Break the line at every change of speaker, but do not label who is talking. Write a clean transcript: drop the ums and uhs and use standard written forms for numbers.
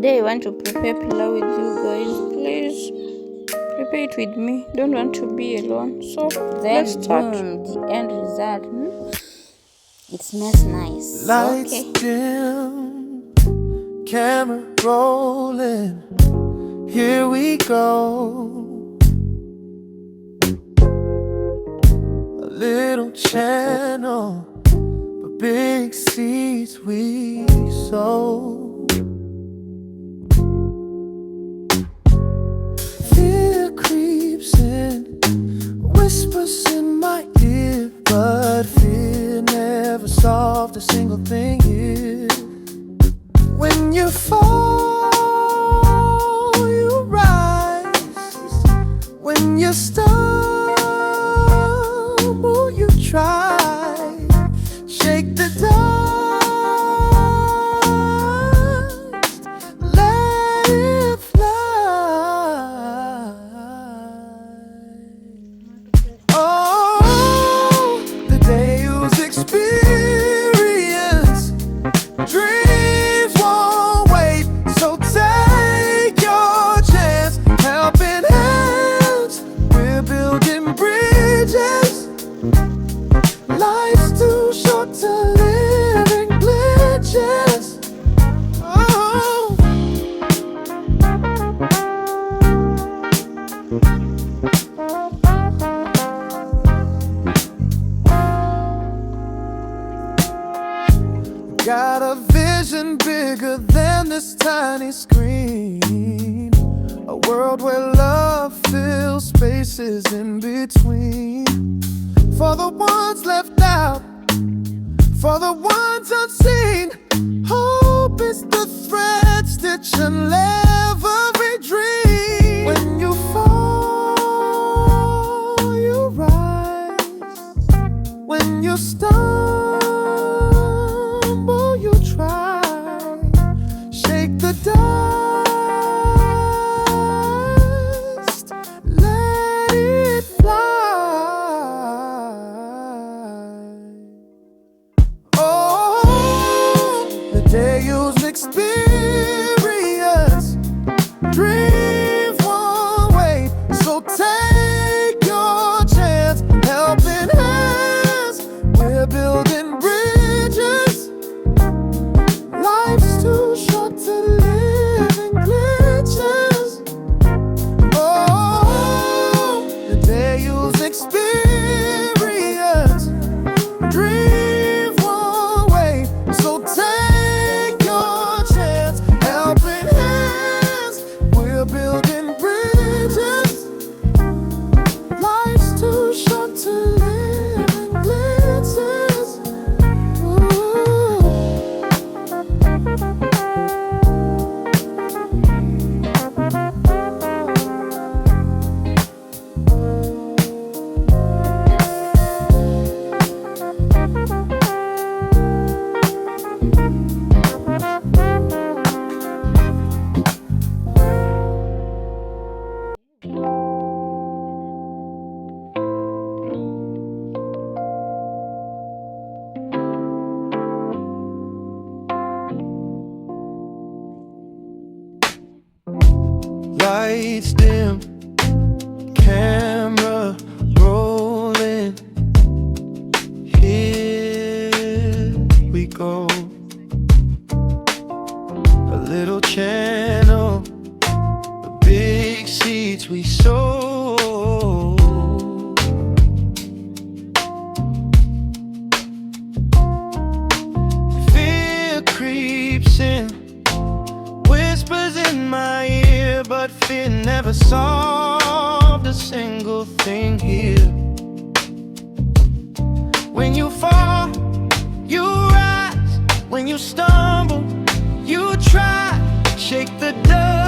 Today I want to prepare pilau with you guys. Please prepare it with me. Don't want to be alone. So let's start.
The end result. It smells nice.
Lights dim, camera rolling. Here we go. A little channel, but big seeds we sow. Fear creeps in, whispers in my ear, but fear never solved a single thing here. When you fall, you rise. When you stumble, you try. Shake the dust, let it fly. Oh, the Dayooz experience. Dreams won't wait, so take your chance. Helping hands, we're building bridges. Life's too short to live in glitches. Oh. Got a vision bigger than this tiny screen. A world where love fills spaces in between. For the ones left out, for the ones unseen. Hope is the thread stitching every dream. When you fall, you rise. When you stumble, you try. Shake the dust, let it fly. Oh, the Dayooz experience. Dreams won't wait, so take your chance. Helping hands, we're building bridges. Life's too short to live in glitches. Oh, the Dayooz experience. Dreams won't wait, so take your chance. Helping hands, we're building bridges. Life's too short to live in glitches. Ooh. Lights dim, camera rolling. Here we go. A little channel, the big seeds we sow. Fear creeps in, whispers in my ear, but fear never solved a single thing here. When you fall, you rise. When you stumble, you try. Shake the dust.